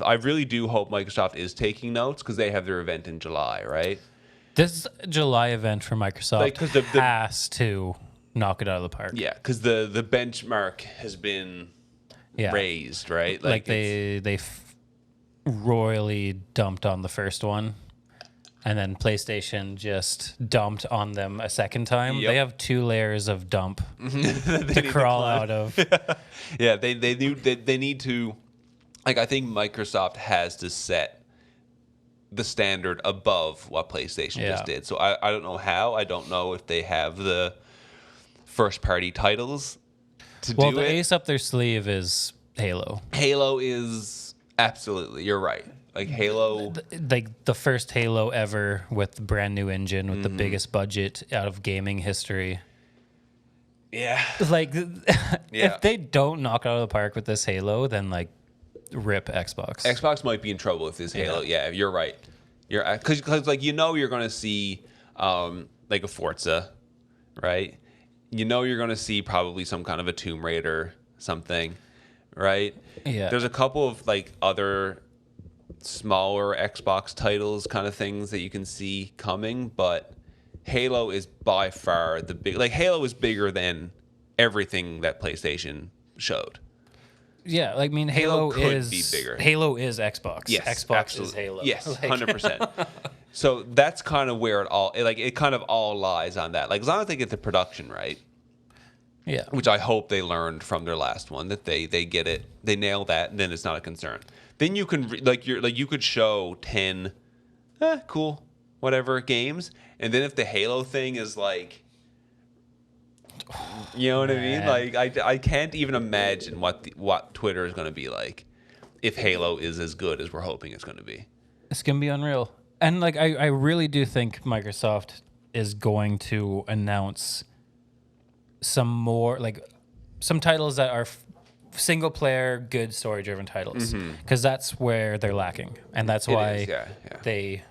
I really do hope Microsoft is taking notes because they have their event in July, right? This July event for Microsoft Like, 'cause the has to knock it out of the park. Yeah, because the benchmark has been raised, right? Like they royally dumped on the first one, and then PlayStation just dumped on them a second time. Yep. They have 2 layers of dump they to crawl out of. Yeah, they need to. Like, I think Microsoft has to set the standard above what PlayStation just did. So I don't know how. I don't know if they have the first party titles to do it. Well, the ace up their sleeve is Halo. Halo is absolutely. You're right. Like Halo, like the first Halo ever with the brand new engine with the biggest budget out of gaming history. Yeah. Like, if they don't knock it out of the park with this Halo, then like, rip Xbox. Xbox might be in trouble with this Halo. Yeah, you're right. You're because like you're going to see like a Forza, right? You're going to see probably some kind of a Tomb Raider something, right? Yeah. There's a couple of like other smaller Xbox titles kind of things that you can see coming, but Halo is by far the big. Like Halo is bigger than everything that PlayStation showed. Yeah, like, I mean, Halo is be bigger. Halo is Xbox. Yes, Xbox absolutely. is Halo. Yes, 100%. So that's kind of where it kind of all lies on that. Like, as long as they get the production right, yeah, which I hope they learned from their last one, that they get it, they nail that, and then it's not a concern. Then you can you could show 10, cool, whatever games, and then if the Halo thing is like. You know what I mean? Like, I can't even imagine what Twitter is going to be like if Halo is as good as we're hoping it's going to be. It's going to be unreal. And, like, I really do think Microsoft is going to announce some more, like, some titles that are single-player, good story-driven titles. Because that's where they're lacking. And that's why they,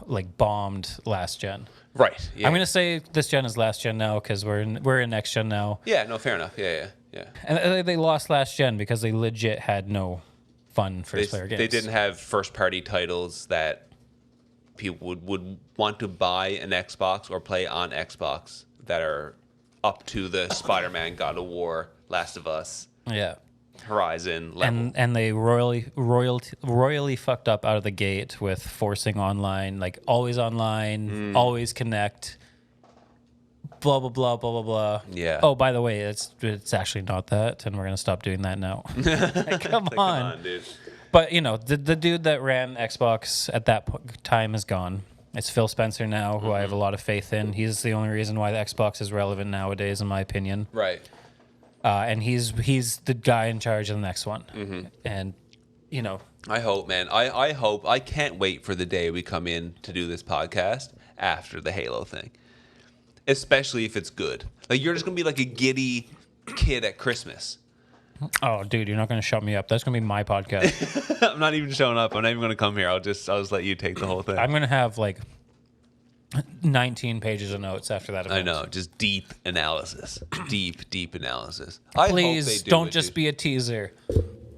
like, bombed last gen. Right. Yeah. I'm gonna say this gen is last gen now because we're in next gen now. Yeah. No. Fair enough. Yeah. And they lost last gen because they legit had no fun first player games. They didn't have first party titles that people would want to buy an Xbox or play on Xbox that are up to the Spider-Man, God of War, Last of Us, Horizon level. And they royally fucked up out of the gate with forcing online, like always online, always connect, blah blah blah blah blah blah. Yeah. Oh, by the way, it's actually not that, and we're gonna stop doing that now. Like, come on, dude. But you know, the dude that ran Xbox at that time is gone. It's Phil Spencer now, who I have a lot of faith in. He's the only reason why the Xbox is relevant nowadays, in my opinion. Right. And he's the guy in charge of the next one. And, you know. I hope, man. I hope. I can't wait for the day we come in to do this podcast after the Halo thing. Especially if it's good. Like, you're just going to be like a giddy kid at Christmas. Oh, dude, you're not going to shut me up. That's going to be my podcast. I'm not even showing up. I'm not even going to come here. I'll just let you take the whole thing. I'm going to have, like, 19 pages of notes after that event. I know, just deep analysis. deep analysis. Please don't just be a teaser.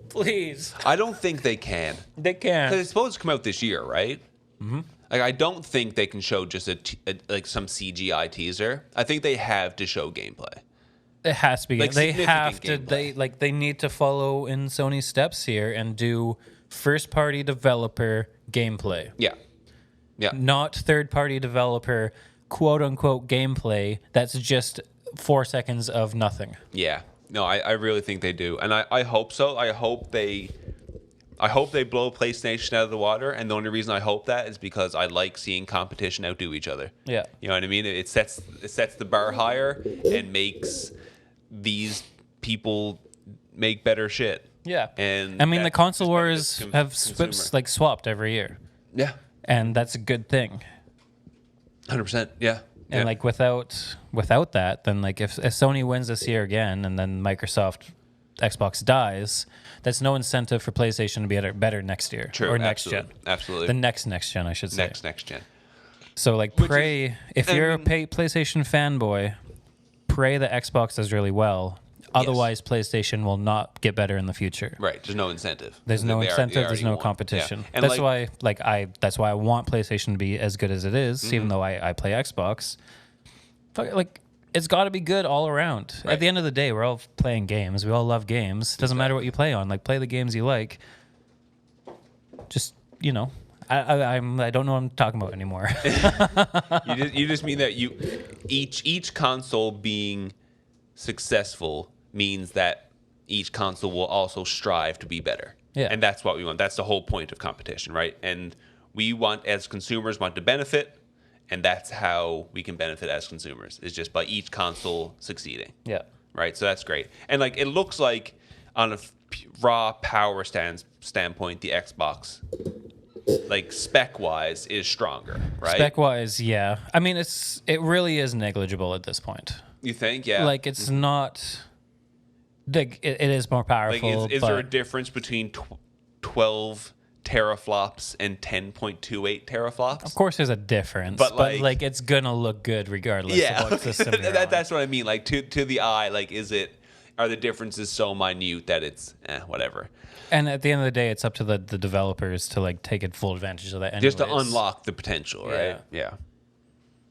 Please. I don't think they can. They can. Because it's supposed to come out this year, right? Mm-hmm. Like, I don't think they can show just like some CGI teaser. I think they have to show gameplay. It has to be. Like, they have to. gameplay. They need to follow in Sony's steps here and do first-party developer gameplay. Yeah. Yeah. Not third-party developer, quote-unquote, gameplay that's just 4 seconds of nothing. Yeah. No, I really think they do. And I hope so. I hope they blow PlayStation out of the water. And the only reason I hope that is because I like seeing competition outdo each other. Yeah. You know what I mean? It sets the bar higher and makes these people make better shit. Yeah. And I mean, the console wars have swapped every year. Yeah. And that's a good thing. 100%. Yeah. And like without that, then like if Sony wins this year again, and then Xbox dies, that's no incentive for PlayStation to be better next year. True, or next gen. Absolutely. The next gen, I should say. Next gen. So like if you're a PlayStation fanboy, pray that Xbox does really well. Otherwise, PlayStation will not get better in the future. Right. There's no incentive. There's no incentive. There's no won. competition. Yeah. And that's why, that's why I want PlayStation to be as good as it is, even though I play Xbox. Like, it's got to be good all around. Right. At the end of the day, we're all playing games. We all love games. Doesn't matter what you play on. Like, play the games you like. Just, I don't know what I'm talking about anymore. You just mean that each console being successful means that each console will also strive to be better. Yeah. And that's what we want. That's the whole point of competition, right? And we want, as consumers, want to benefit, and that's how we can benefit as consumers, is just by each console succeeding. Yeah. Right? So that's great. And like, it looks like on a raw power standpoint, the Xbox, like spec-wise, is stronger, right? Spec-wise, yeah. I mean, it really is negligible at this point. You think? Yeah. Like, it's not... Like, it is more powerful. Like, is there a difference between 12 teraflops and 10.28 teraflops? Of course there's a difference, but like it's gonna look good regardless of what system you're on. That's what I mean. Like, to the eye, like, are the differences so minute that it's whatever? And at the end of the day, it's up to the developers to like take full advantage of that anyways. Just to unlock the potential, right? Yeah.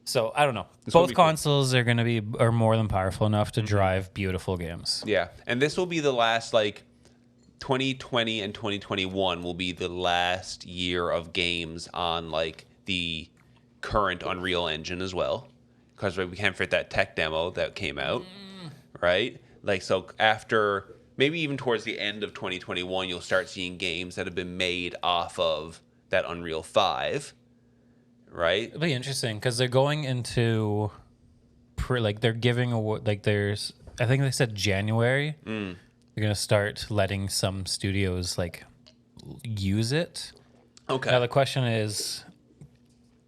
So I don't know. Both consoles are more than powerful enough to drive beautiful games. Yeah, and this will be the last, like, 2020 and 2021 will be the last year of games on like the current Unreal Engine as well, because we can't forget that tech demo that came out, right? Like, so after maybe even towards the end of 2021, you'll start seeing games that have been made off of that Unreal 5. Right? It'll be interesting because they're going into they're giving there's, I think they said January. They're gonna start letting some studios like use it. Okay. Now the question is,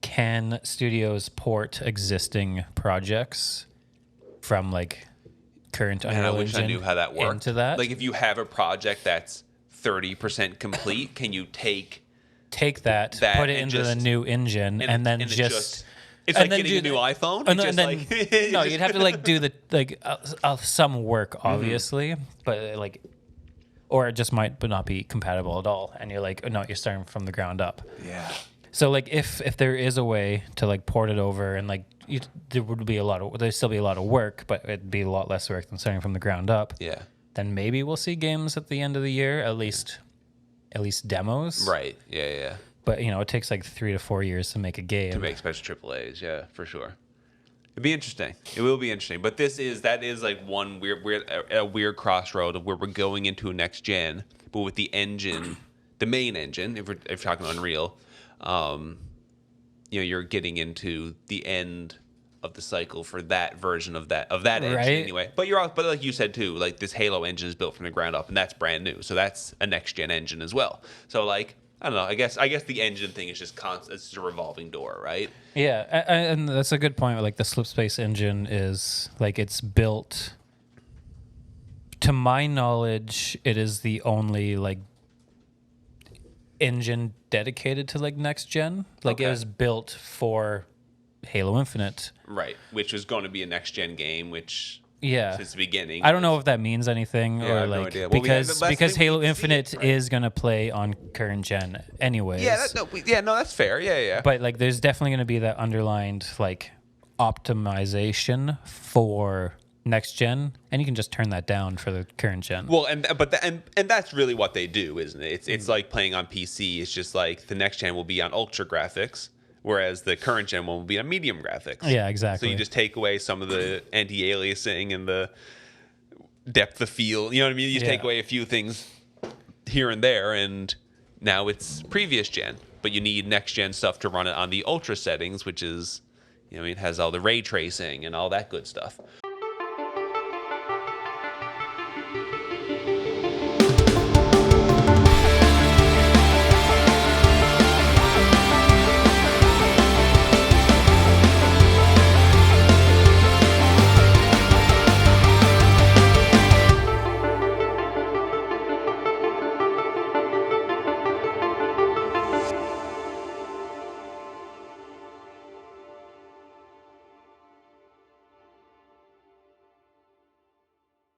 can studios port existing projects from like current Unreal I wish Engine I knew how that worked. into that? Like, if you have a project that's 30% complete, can you take that, put it into the new engine, and then just it's like getting a new iPhone. No, you'd have to like do the some work, obviously, but like, or it just might not be compatible at all, and you're like, oh, no, you're starting from the ground up. Yeah. So like, if there is a way to like port it over, and like there'd still be a lot of work, but it'd be a lot less work than starting from the ground up. Yeah. Then maybe we'll see games at the end of the year, at least demos. Right. Yeah. But it takes like 3 to 4 years to make a game. To make special AAAs, yeah, for sure. It'd be interesting. It will be interesting. But that is like one weird crossroad of where we're going into a next gen, but with the engine, the main engine, if we're talking Unreal, you're getting into the end of the cycle for that version of that engine, right? Anyway. But but like you said too, like, this Halo engine is built from the ground up, and that's brand new, so that's a next gen engine as well. So like, I don't know. I guess the engine thing is just constant. It's just a revolving door, right? Yeah, and that's a good point. Like, the Slipspace engine is like, it's built. To my knowledge, it is the only like engine dedicated to like next gen. Like, okay. It was built for Halo Infinite, right? Which was going to be a next gen game, which since the beginning. I don't know if that means anything, or like, no idea. Well, because Halo Infinite is going to play on current gen anyways. Yeah, that's fair. Yeah. But like, there's definitely going to be that underlined like optimization for next gen, and you can just turn that down for the current gen. Well, and that's really what they do, isn't it? It's like playing on PC. It's just like the next gen will be on ultra graphics, whereas the current gen one will be on medium graphics. Yeah, exactly. So you just take away some of the anti-aliasing and the depth of field. You know what I mean? You take away a few things here and there, and now it's previous gen. But you need next gen stuff to run it on the ultra settings, which is, it has all the ray tracing and all that good stuff.